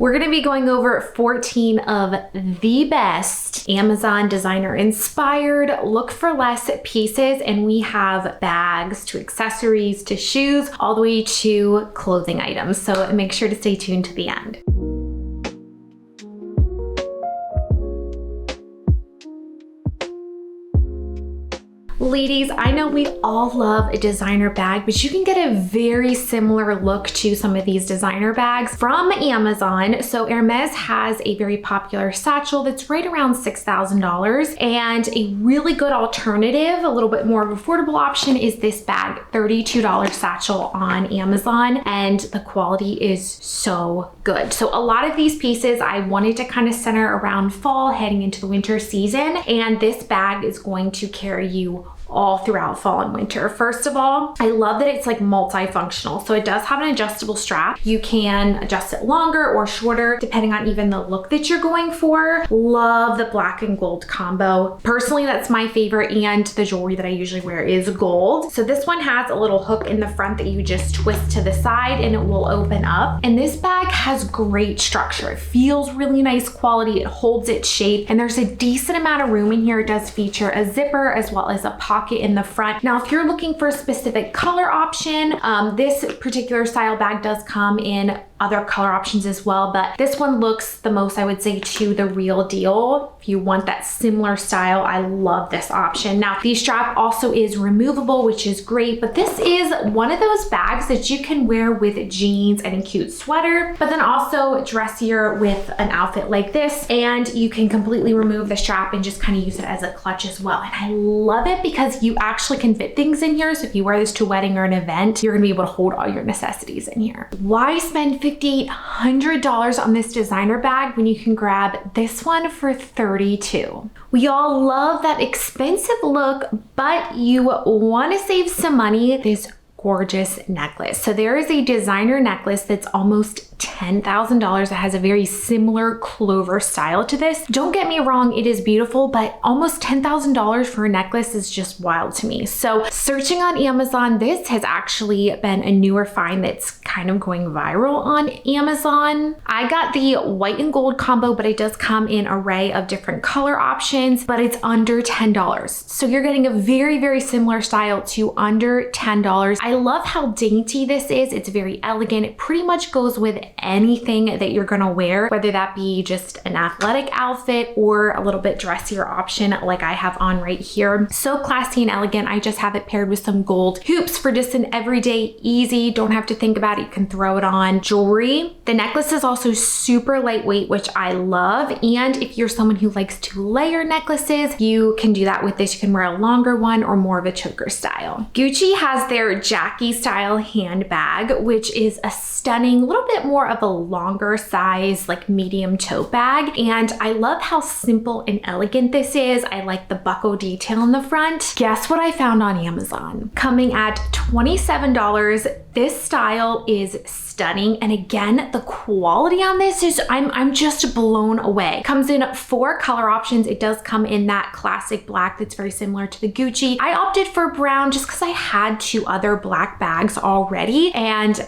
We're gonna be going over 14 of the best Amazon designer inspired look for less pieces, and we have bags to accessories to shoes, all the way to clothing items. So make sure to stay tuned to the end. Ladies, I know we all love a designer bag, but you can get a very similar look to some of these designer bags from Amazon. So Hermes has a very popular satchel that's right around $6,000, and a really good alternative, a little bit more of an affordable option, is this bag, $32 satchel on Amazon, and the quality is so good. So a lot of these pieces I wanted to kind of center around fall, heading into the winter season, and this bag is going to carry you all throughout fall and winter. First of all, I love that it's like multifunctional. So it does have an adjustable strap. You can adjust it longer or shorter, depending on even the look that you're going for. Love the black and gold combo. Personally, that's my favorite, and the jewelry that I usually wear is gold. So this one has a little hook in the front that you just twist to the side and it will open up. And this bag has great structure. It feels really nice quality. It holds its shape, and there's a decent amount of room in here. It does feature a zipper as well as a pocket in the front. Now, if you're looking for a specific color option, this particular style bag does come in other color options as well, but this one looks the most, I would say, to the real deal. If you want that similar style, I love this option. Now, the strap also is removable, which is great, but this is one of those bags that you can wear with jeans and a cute sweater, but then also dressier with an outfit like this, and you can completely remove the strap and just kind of use it as a clutch as well. And I love it because you actually can fit things in here. So if you wear this to a wedding or an event, you're gonna be able to hold all your necessities in here. Why spend $5,800 on this designer bag when you can grab this one for $32? We all love that expensive look, but you want to save some money. This gorgeous necklace. So there is a designer necklace that's almost $10,000 that has a very similar clover style to this. Don't get me wrong, it is beautiful, but almost $10,000 for a necklace is just wild to me. So searching on Amazon, this has actually been a newer find that's kind of going viral on Amazon. I got the white and gold combo, but it does come in an array of different color options, but it's under $10. So you're getting a very, very similar style to under $10. I love how dainty this is. It's very elegant. It pretty much goes with anything that you're gonna wear, whether that be just an athletic outfit or a little bit dressier option like I have on right here. So classy and elegant. I just have it paired with some gold hoops for just an everyday easy, don't have to think about it, you can throw it on jewelry. The necklace is also super lightweight, which I love. And if you're someone who likes to layer necklaces, you can do that with this. You can wear a longer one or more of a choker style. Gucci has their Jackie style handbag, which is a stunning, little bit more of a longer size, like medium tote bag. And I love how simple and elegant this is. I like the buckle detail in the front. Guess what I found on Amazon? Coming at $27. This style is stunning. And again, the quality on this is, I'm just blown away. Comes in 4 color options. It does come in that classic black that's very similar to the Gucci. I opted for brown just because I had 2 other black bags already, and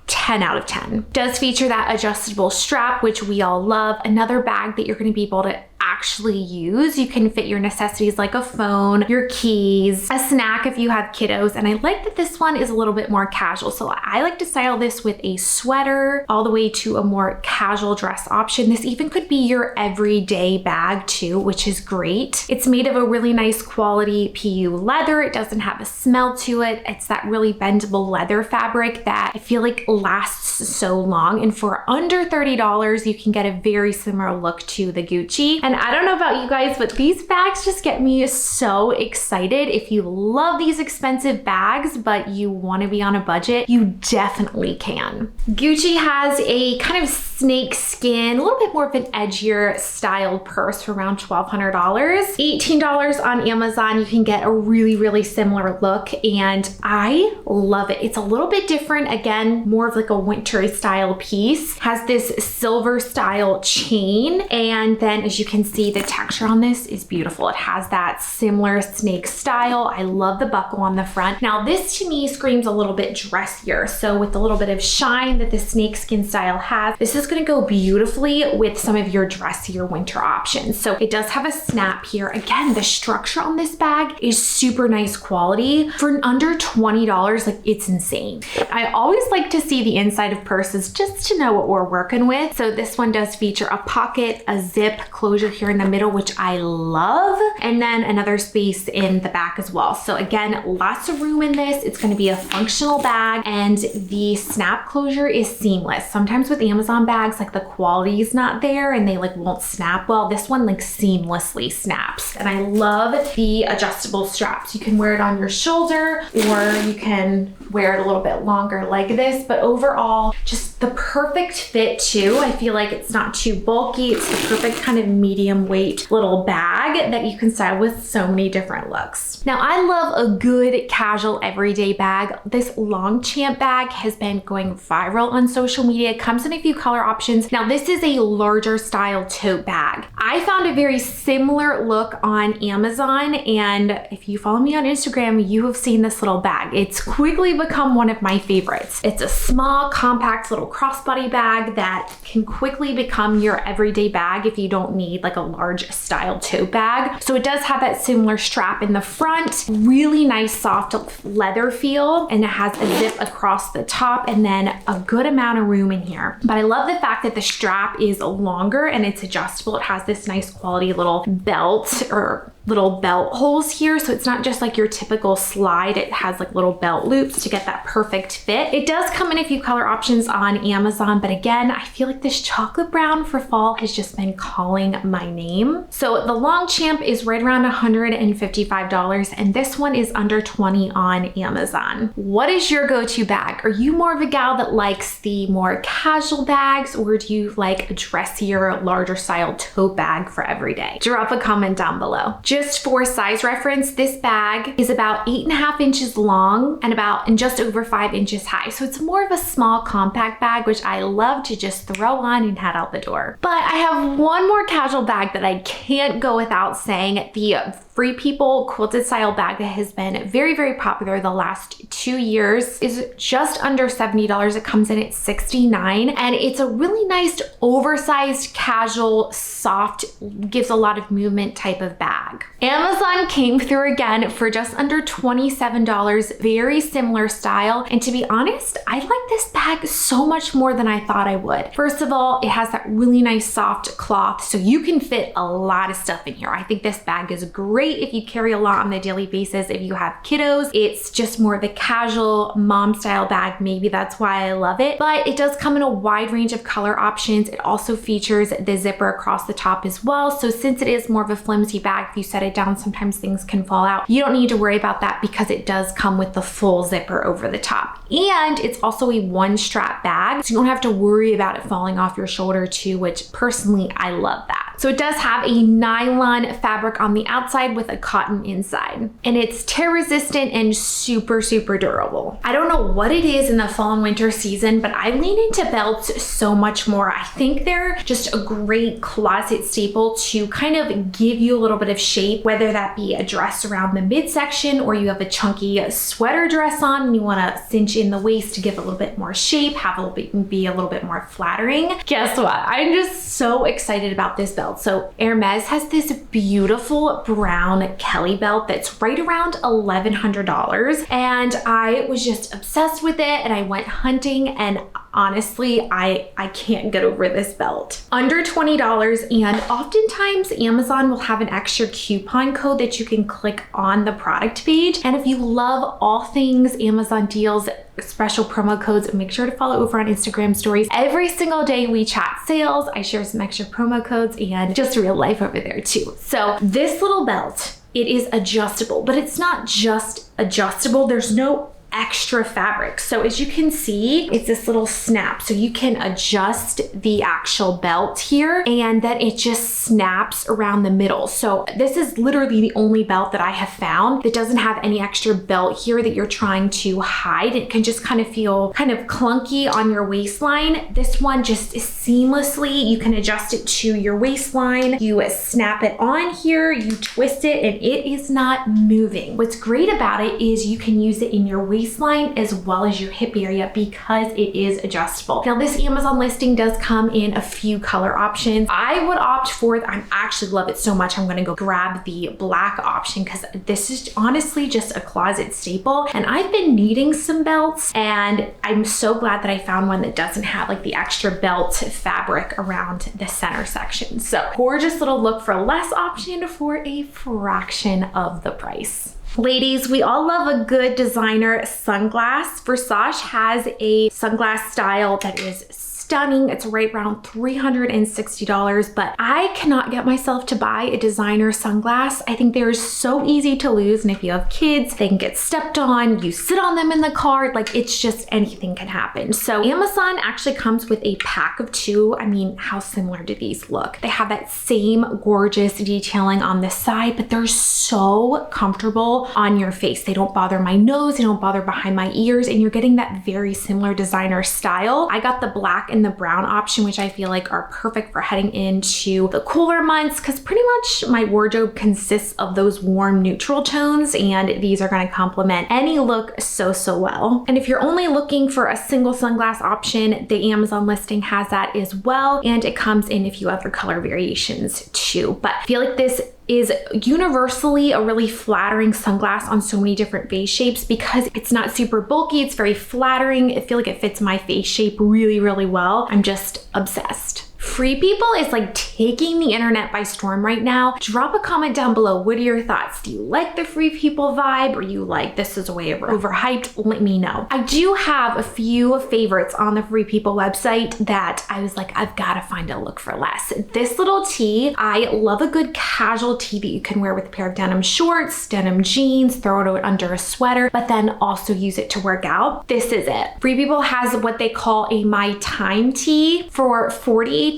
10 out of 10. Does feature that adjustable strap, which we all love. Another bag that you're going to be able to actually use. You can fit your necessities like a phone, your keys, a snack if you have kiddos. And I like that this one is a little bit more casual. So I like to style this with a sweater all the way to a more casual dress option. This even could be your everyday bag too, which is great. It's made of a really nice quality PU leather. It doesn't have a smell to it. It's that really bendable leather fabric that I feel like lasts so long. And for under $30, you can get a very similar look to the Gucci. And I don't know about you guys, but these bags just get me so excited. If you love these expensive bags, but you want to be on a budget, you definitely can. Gucci has a kind of snake skin, a little bit more of an edgier styled purse for around $1,200. $18 on Amazon, you can get a really, really similar look, and I love it. It's a little bit different. Again, more of like a wintry style piece. Has this silver style chain, and then as you can see, see the texture on this is beautiful. It has that similar snake style. I love the buckle on the front. Now this to me screams a little bit dressier. So with the little bit of shine that the snakeskin style has, this is gonna go beautifully with some of your dressier winter options. So it does have a snap here. Again, the structure on this bag is super nice quality. For under $20, like it's insane. I always like to see the inside of purses just to know what we're working with. So this one does feature a pocket, a zip closure here in the middle, which I love, and then another space in the back as well. So again, lots of room in this. It's going to be a functional bag, and the snap closure is seamless. Sometimes with Amazon bags, like the quality is not there and they like won't snap well. This one like seamlessly snaps. And I love the adjustable straps. You can wear it on your shoulder or you can wear it a little bit longer like this, but overall just the perfect fit too. I feel like it's not too bulky. It's the perfect kind of medium weight little bag that you can style with so many different looks. Now I love a good casual everyday bag. This Longchamp bag has been going viral on social media. It comes in a few color options. Now this is a larger style tote bag. I found a very similar look on Amazon, and if you follow me on Instagram, you have seen this little bag. It's quickly become one of my favorites. It's a small, compact little crossbody bag that can quickly become your everyday bag if you don't need like a large style tote bag. So it does have that similar strap in the front, really nice soft leather feel, and it has a zip across the top and then a good amount of room in here. But I love the fact that the strap is longer and it's adjustable. It has this nice quality little belt or little belt holes here, so it's not just like your typical slide. It has like little belt loops to get that perfect fit. It does come in a few color options on Amazon, but again, I feel like this chocolate brown for fall has just been calling my name. So the Longchamp is right around $155, and this one is under $20 on Amazon. What is your go-to bag? Are you more of a gal that likes the more casual bags, or do you like a dressier, larger style tote bag for every day? Drop a comment down below. Just for size reference, this bag is about 8.5 inches long and just over 5 inches high. So it's more of a small compact bag, which I love to just throw on and head out the door. But I have one more casual bag that I can't go without saying. The Free People quilted style bag that has been very, very popular the last 2 years is just under $70. It comes in at $69, and it's a really nice oversized, casual, soft, gives a lot of movement type of bag. Amazon came through again for just under $27, very similar style. And to be honest, I like this bag so much more than I thought I would. First of all, it has that really nice soft cloth, so you can fit a lot of stuff in here. I think this bag is great if you carry a lot on a daily basis. If you have kiddos, it's just more of a casual mom style bag. Maybe that's why I love it, but it does come in a wide range of color options. It also features the zipper across the top as well. So since it is more of a flimsy bag, if you set it down, sometimes things can fall out. You don't need to worry about that because it does come with the full zipper over the top. And it's also a one strap bag, so you don't have to worry about it falling off your shoulder too, which personally, I love that. So it does have a nylon fabric on the outside with a cotton inside, and it's tear resistant and super, super durable. I don't know what it is in the fall and winter season, but I lean into belts so much more. I think they're just a great closet staple to kind of give you a little bit of shape, whether that be a dress around the midsection or you have a chunky sweater dress on and you want to cinch in the waist to give a little bit more shape, have a little bit, be a little bit more flattering. Guess what? I'm just so excited about this belt. So Hermes has this beautiful brown Kelly belt that's right around $1,100, and I was just obsessed with it, and I went hunting, and honestly, I can't get over this belt. Under $20, and oftentimes Amazon will have an extra coupon code that you can click on the product page. And if you love all things Amazon deals, special promo codes, make sure to follow over on Instagram stories. Every single day we chat sales, I share some extra promo codes and just real life over there too. So this little belt, it is adjustable, but it's not just adjustable. There's no extra fabric. So as you can see, it's this little snap. So you can adjust the actual belt here and then it just snaps around the middle. So this is literally the only belt that I have found that doesn't have any extra belt here that you're trying to hide. It can just kind of feel kind of clunky on your waistline. This one just is seamlessly, you can adjust it to your waistline. You snap it on here, you twist it, and it is not moving. What's great about it is you can use it in your waistline as well as your hip area because it is adjustable. Now this Amazon listing does come in a few color options. I would opt for, I actually love it so much, I'm gonna go grab the black option because this is honestly just a closet staple. And I've been needing some belts and I'm so glad that I found one that doesn't have like the extra belt fabric around the center section. So gorgeous little look for a less option for a fraction of the price. Ladies, we all love a good designer sunglass. Versace has a sunglass style that is stunning. It's right around $360, but I cannot get myself to buy a designer sunglass. I think they're so easy to lose, and if you have kids, they can get stepped on, you sit on them in the car, like it's just anything can happen. So Amazon actually comes with a pack of 2. I mean, how similar do these look? They have that same gorgeous detailing on the side, but they're so comfortable on your face. They don't bother my nose, they don't bother behind my ears, and you're getting that very similar designer style. I got the black and the brown option, which I feel like are perfect for heading into the cooler months because pretty much my wardrobe consists of those warm neutral tones, and these are going to complement any look so well. And if you're only looking for a single sunglass option, the Amazon listing has that as well, and it comes in a few other color variations too. But I feel like this is universally a really flattering sunglass on so many different face shapes because it's not super bulky, it's very flattering. I feel like it fits my face shape really well. I'm just obsessed. Free People is like taking the internet by storm right now. Drop a comment down below. What are your thoughts? Do you like the Free People vibe, or you like this is way overhyped? Let me know. I do have a few favorites on the Free People website that I was like, I've got to find a look for less. This little tee, I love a good casual tee that you can wear with a pair of denim shorts, denim jeans, throw it under a sweater, but then also use it to work out. This is it. Free People has what they call a My Time tee for $48,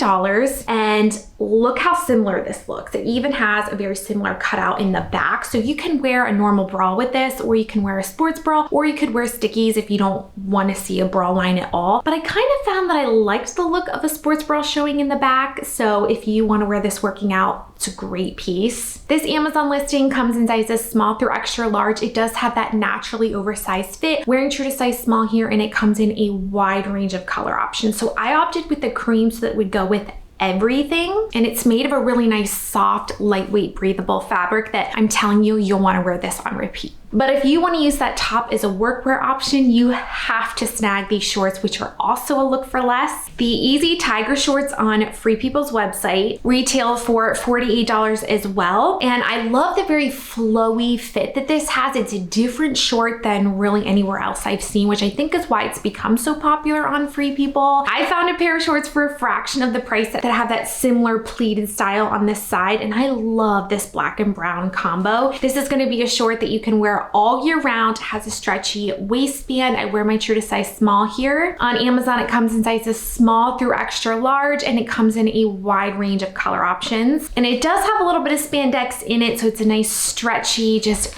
and look how similar this looks. It even has a very similar cutout in the back. So you can wear a normal bra with this, or you can wear a sports bra, or you could wear stickies if you don't want to see a bra line at all. But I kind of found that I liked the look of a sports bra showing in the back. So if you want to wear this working out, it's a great piece. This Amazon listing comes in sizes small through extra large. It does have that naturally oversized fit, wearing true to size small here, and it comes in a wide range of color options. So I opted with the cream so that it would go with everything, and it's made of a really nice, soft, lightweight, breathable fabric that I'm telling you, you'll want to wear this on repeat. But if you want to use that top as a workwear option, you have to snag these shorts, which are also a look for less. The Easy Tiger shorts on Free People's website retail for $48 as well. And I love the very flowy fit that this has. It's a different short than really anywhere else I've seen, which I think is why it's become so popular on Free People. I found a pair of shorts for a fraction of the price that have that similar pleated style on this side, and I love this black and brown combo. This is going to be a short that you can wear all year round. It has a stretchy waistband. I wear my true to size small here. On Amazon, it comes in sizes small through extra large, and it comes in a wide range of color options. And it does have a little bit of spandex in it, so it's a nice stretchy, just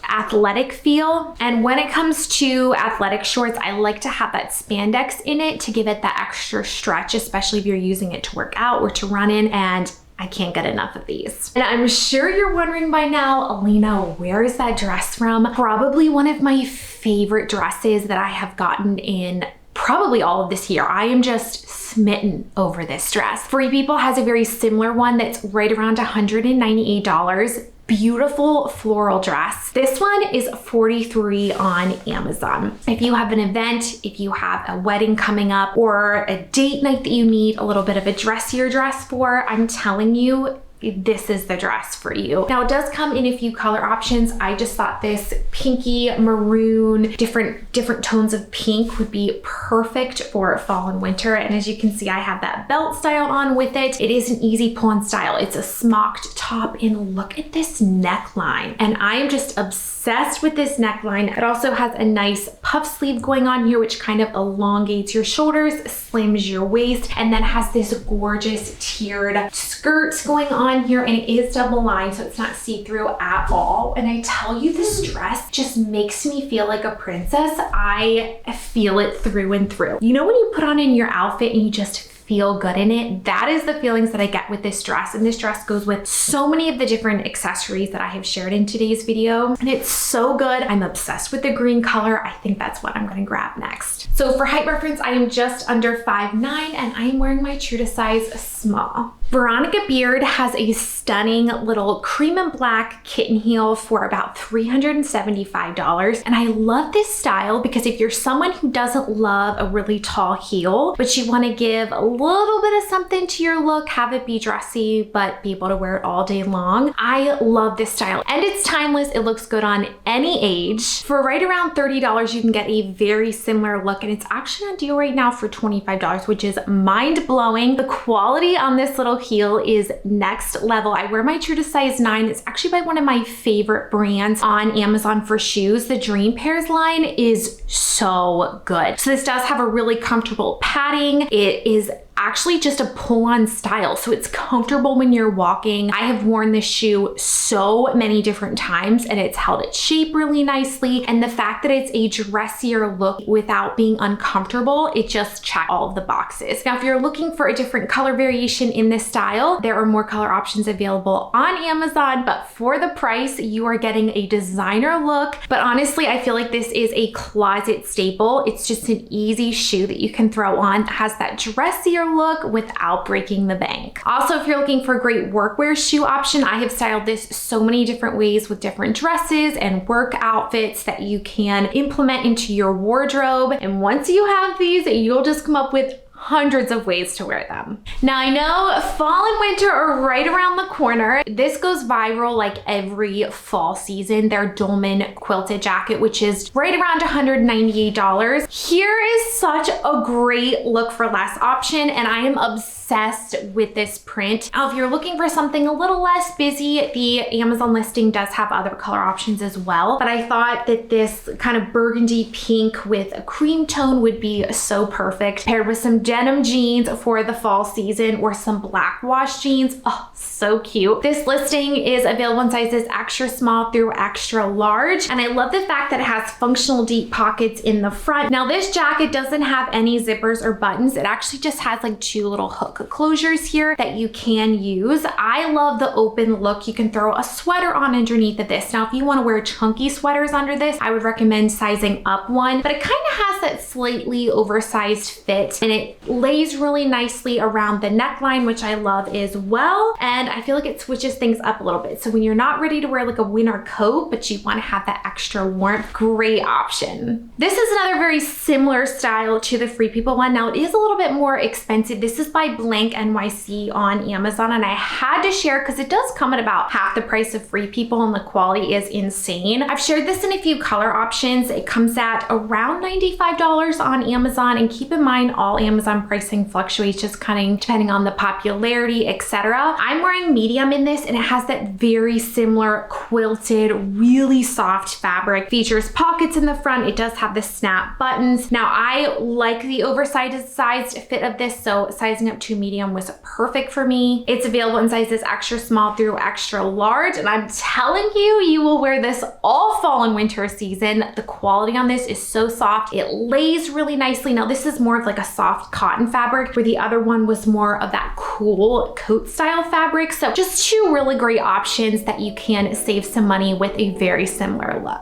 athletic feel. And when it comes to athletic shorts, I like to have that spandex in it to give it that extra stretch, especially if you're using it to work out or to run in, and I can't get enough of these. And I'm sure you're wondering by now, Alaina, where is that dress from? Probably one of my favorite dresses that I have gotten in probably all of this year. I am just smitten over this dress. Free People has a very similar one that's right around $198. Beautiful floral dress. This one is $43 on Amazon. If you have an event, if you have a wedding coming up, or a date night that you need a little bit of a dressier dress for, I'm telling you, this is the dress for you. Now it does come in a few color options. I just thought this pinky, maroon, different tones of pink would be perfect for fall and winter. And as you can see, I have that belt style on with it. It is an easy pull-on style. It's a smocked top, and look at this neckline. And I am just obsessed with this neckline. It also has a nice puff sleeve going on here, which kind of elongates your shoulders, slims your waist, and then has this gorgeous tiered skirt going on here, and it is double lined, so it's not see-through at all. And I tell you, this dress just makes me feel like a princess. I feel it through and through. You know when you put on in your outfit and you just feel good in it? That is the feelings that I get with this dress. And this dress goes with so many of the different accessories that I have shared in today's video. And it's so good. I'm obsessed with the green color. I think that's what I'm gonna grab next. So for height reference, I am just under 5'9", and I am wearing my true to size small. Veronica Beard has a stunning little cream and black kitten heel for about $375. And I love this style because if you're someone who doesn't love a really tall heel, but you wanna give a little bit of something to your look, have it be dressy, but be able to wear it all day long, I love this style. And it's timeless. It looks good on any age. For right around $30, you can get a very similar look, and it's actually on deal right now for $25, which is mind-blowing. The quality on this little heel is next level. I wear my true to size 9. It's actually by one of my favorite brands on Amazon for shoes. The Dream Pairs line is so good. So this does have a really comfortable padding. It is actually just a pull-on style, so it's comfortable when you're walking. I have worn this shoe so many different times, and it's held its shape really nicely. And the fact that it's a dressier look without being uncomfortable, it just checks all of the boxes. Now, if you're looking for a different color variation in this style, there are more color options available on Amazon, but for the price, you are getting a designer look. But honestly, I feel like this is a closet staple. It's just an easy shoe that you can throw on that has that dressier look without breaking the bank. Also, if you're looking for a great workwear shoe option, I have styled this so many different ways with different dresses and work outfits that you can implement into your wardrobe. And once you have these, you'll just come up with hundreds of ways to wear them. Now I know fall and winter are right around the corner. This goes viral like every fall season. Their dolman quilted jacket, which is right around $198. Here is such a great look for less option, and I am obsessed with this print. Now, if you're looking for something a little less busy, the Amazon listing does have other color options as well, but I thought that this kind of burgundy pink with a cream tone would be so perfect, paired with some denim jeans for the fall season or some black wash jeans. Oh, so cute. This listing is available in sizes extra small through extra large, and I love the fact that it has functional deep pockets in the front. Now, this jacket doesn't have any zippers or buttons. It actually just has like 2 little hook closures here that you can use. I love the open look. You can throw a sweater on underneath of this. Now, if you want to wear chunky sweaters under this, I would recommend sizing up one, but it kind of has that slightly oversized fit, and it lays really nicely around the neckline, which I love as well. And I feel like it switches things up a little bit. So when you're not ready to wear like a winter coat, but you want to have that extra warmth, great option. This is another very similar style to the Free People one. Now, it is a little bit more expensive. This is by Blank NYC on Amazon, and I had to share because it does come at about half the price of Free People, and the quality is insane. I've shared this in a few color options. It comes at around $95 on Amazon, and keep in mind all Amazon pricing fluctuates just kind of depending on the popularity, etc. I'm wearing medium in this, and it has that very similar quilted, really soft fabric. Features pockets in the front. It does have the snap buttons. Now, I like the oversized fit of this, so sizing up to medium was perfect for me. It's available in sizes extra small through extra large, and I'm telling you, you will wear this all fall and winter season. The quality on this is so soft. It lays really nicely. Now, this is more of like a soft cotton fabric, where the other one was more of that cool coat style fabric. So just 2 really great options that you can save some money with a very similar look.